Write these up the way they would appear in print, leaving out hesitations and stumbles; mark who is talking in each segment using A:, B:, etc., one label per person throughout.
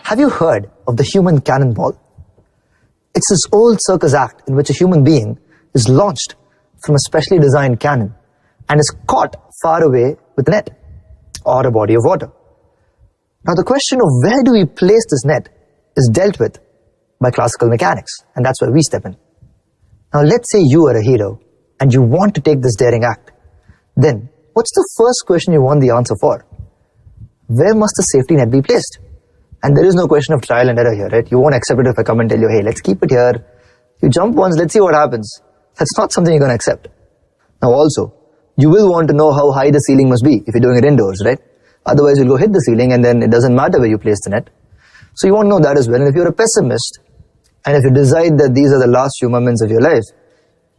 A: Have you heard of the Human Cannonball? It's this old circus act in which a human being is launched from a specially designed cannon and is caught far away with a net or a body of water. Now the question of where do we place this net is dealt with by classical mechanics, and that's where we step in. Now let's say you are a hero and you want to take this daring act. Then what's the first question you want the answer for? Where must the safety net be placed? And there is no question of trial and error here, right? You won't accept it if I come and tell you, hey, let's keep it here. You jump once, let's see what happens. That's not something you're going to accept. Now also, you will want to know how high the ceiling must be if you're doing it indoors, right? Otherwise, you'll go hit the ceiling and then it doesn't matter where you place the net. So you want to know that as well. And if you're a pessimist, and if you decide that these are the last few moments of your life,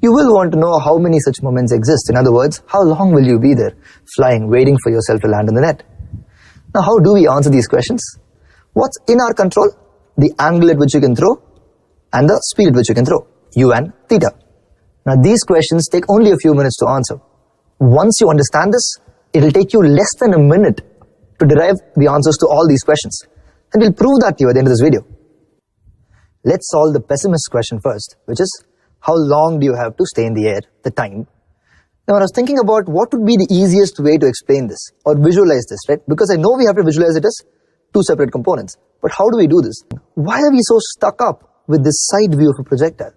A: you will want to know how many such moments exist. In other words, how long will you be there, flying, waiting for yourself to land in the net? Now, how do we answer these questions? What's in our control? The angle at which you can throw and the speed at which you can throw, u and theta. Now, these questions take only a few minutes to answer. Once you understand this, it'll take you less than a minute to derive the answers to all these questions. And we'll prove that to you at the end of this video. Let's solve the pessimist question first, which is, how long do you have to stay in the air, the time? Now, when I was thinking about what would be the easiest way to explain this or visualize this, right? Because I know we have to visualize it as two separate components. But how do we do this? Why are we so stuck up with this side view of a projectile?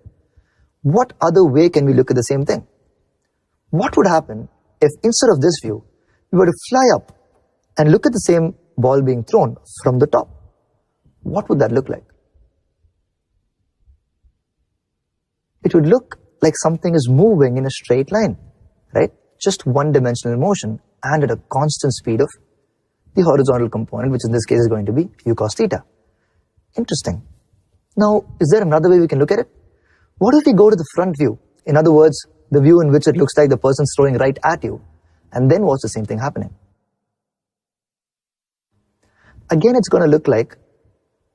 A: What other way can we look at the same thing? What would happen if instead of this view, we were to fly up and look at the same ball being thrown from the top? What would that look like? It would look like something is moving in a straight line, right? Just one-dimensional motion and at a constant speed of the horizontal component, which in this case is going to be u cos theta. Interesting. Now, is there another way we can look at it? What if we go to the front view? In other words, the view in which it looks like the person's throwing right at you, and then what's the same thing happening? Again, it's going to look like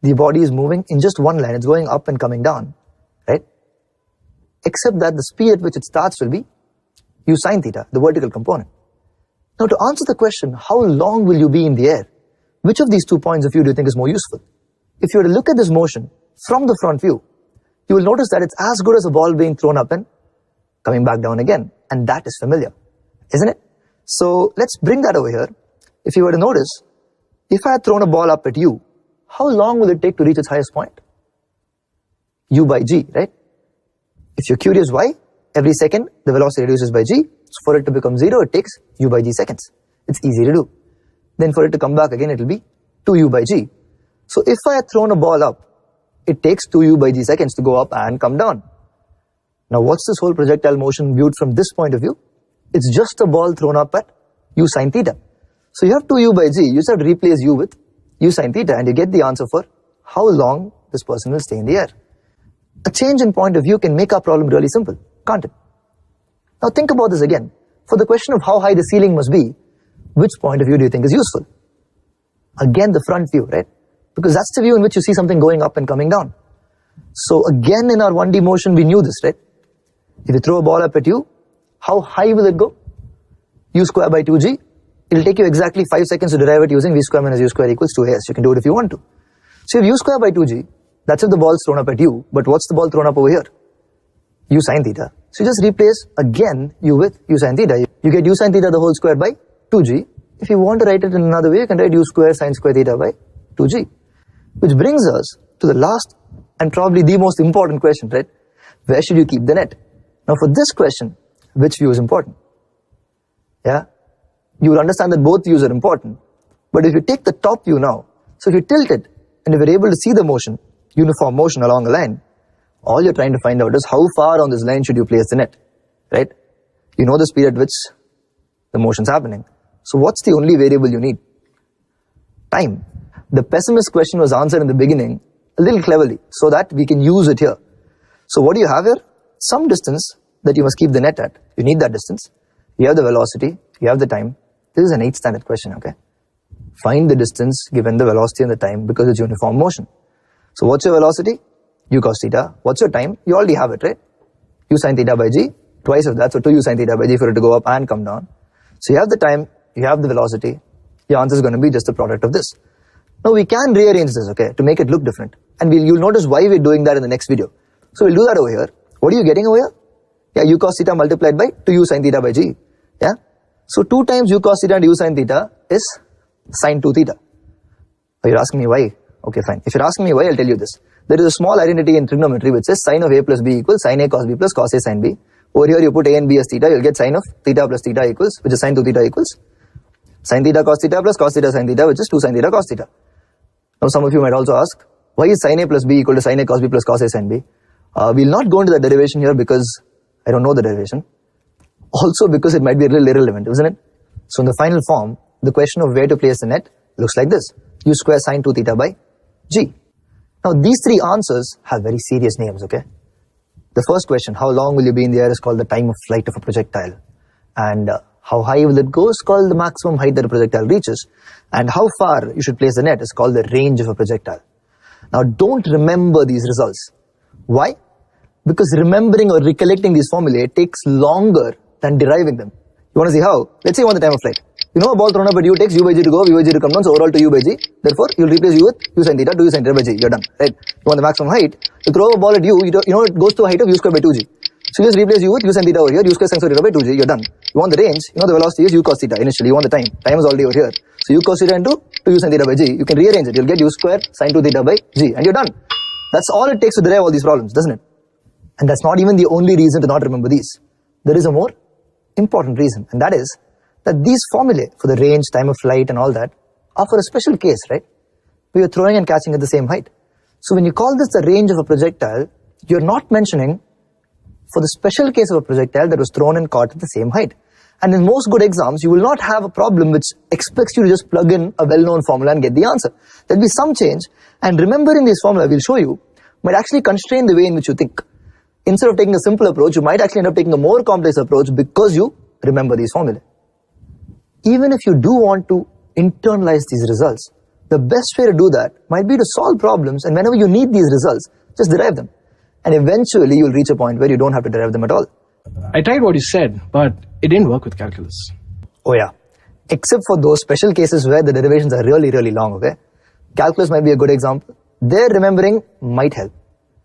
A: the body is moving in just one line. It's going up and coming down, right? Except that the speed at which it starts will be u sin theta, the vertical component. Now, to answer the question, how long will you be in the air? Which of these 2 points of view do you think is more useful? If you were to look at this motion from the front view, you will notice that it's as good as a ball being thrown up and coming back down again. And that is familiar, isn't it? So let's bring that over here. If you were to notice, if I had thrown a ball up at u, how long will it take to reach its highest point? U by g, right? If you're curious why, every second the velocity reduces by g. So for it to become 0, it takes u by g seconds. It's easy to do. Then for it to come back again, it will be 2u by g. So if I had thrown a ball up, it takes 2u by g seconds to go up and come down. Now what's this whole projectile motion viewed from this point of view? It's just a ball thrown up at u sin theta. So you have 2u by g, you just have to replace u with u sin theta and you get the answer for how long this person will stay in the air. A change in point of view can make our problem really simple, can't it? Now think about this again. For the question of how high the ceiling must be, which point of view do you think is useful? Again, the front view, right? Because that's the view in which you see something going up and coming down. So again, in our 1D motion, we knew this, right? If you throw a ball up at u, how high will it go? U square by 2g. It'll take you exactly 5 seconds to derive it using v square minus u square equals 2as. You can do it if you want to. So you have u square by 2g. That's if the ball is thrown up at u. But what's the ball thrown up over here? U sin theta. So you just replace again u with u sin theta. You get u sin theta the whole square by 2g. If you want to write it in another way, you can write u square sin square theta by 2g. Which brings us to the last and probably the most important question, right? Where should you keep the net? Now for this question, which view is important? Yeah? You will understand that both views are important. But if you take the top view now, so if you tilt it, and if you're able to see the motion, uniform motion along a line, all you're trying to find out is how far on this line should you place the net, right? You know the speed at which the motion's happening. So what's the only variable you need? Time. The pessimist question was answered in the beginning a little cleverly so that we can use it here. So what do you have here? Some distance that you must keep the net at. You need that distance. You have the velocity. You have the time. This is an 8th standard question, okay? Find the distance given the velocity and the time because it's uniform motion. So what's your velocity? U cos theta. What's your time? You already have it, right? U sin theta by g, twice of that, so 2u sin theta by g for it to go up and come down. So you have the time, you have the velocity. Your answer is going to be just the product of this. Now we can rearrange this, okay, to make it look different. And you'll notice why we're doing that in the next video. So we'll do that over here. What are you getting over here? Yeah, u cos theta multiplied by 2u sin theta by g. Yeah. So 2 times u cos theta and u sin theta is sin 2 theta. Oh, you're asking me why? Okay, fine. If you're asking me why, I'll tell you this. There is a small identity in trigonometry which says sin of a plus b equals sin a cos b plus cos a sin b. Over here you put a and b as theta, you'll get sin of theta plus theta equals, which is sin 2 theta equals sin theta cos theta plus cos theta sin theta, which is 2 sin theta cos theta. Now some of you might also ask, why is sin a plus b equal to sin a cos b plus cos a sin b? We'll not go into the derivation here because I don't know the derivation. Also because it might be a little irrelevant, isn't it? So in the final form, the question of where to place the net looks like this. U square sin 2 theta by g. Now these 3 answers have very serious names, okay? The first question, how long will you be in the air, is called the time of flight of a projectile. And how high will it go is called the maximum height that a projectile reaches. And how far you should place the net is called the range of a projectile. Now don't remember these results. Why? Because remembering or recollecting these formulae takes longer than deriving them. You want to see how? Let's say you want the time of flight. You know a ball thrown up at u takes u by g to go, v by g to come down, so overall to u by g. Therefore, you'll replace u with u sin theta, 2u sin theta by g. You're done, right? You want the maximum height. You throw a ball at you know it goes to a height of u square by 2g. So you just replace u with u sin theta over here, u square sin square theta by 2g. You're done. You want the range. You know the velocity is u cos theta. Initially, you want the time. Time is already over here. So u cos theta into 2u sin theta by g. You can rearrange it. You'll get u square sin 2 theta by g, and you're done. That's all it takes to derive all these problems, doesn't it? And that's not even the only reason to not remember these. There is a more important reason, and that is that these formulae for the range, time of flight and all that are for a special case, right? Where you're throwing and catching at the same height. So when you call this the range of a projectile, you're not mentioning for the special case of a projectile that was thrown and caught at the same height. And in most good exams, you will not have a problem which expects you to just plug in a well-known formula and get the answer. There'll be some change, and remembering this formula, we'll show you, might actually constrain the way in which you think. Instead of taking a simple approach, you might actually end up taking a more complex approach because you remember these formulae. Even if you do want to internalize these results, the best way to do that might be to solve problems, and whenever you need these results, just derive them. And eventually you'll reach a point where you don't have to derive them at all.
B: I tried what you said, but it didn't work with calculus.
A: Oh yeah, except for those special cases where the derivations are really, really long, okay? Calculus might be a good example. There remembering might help.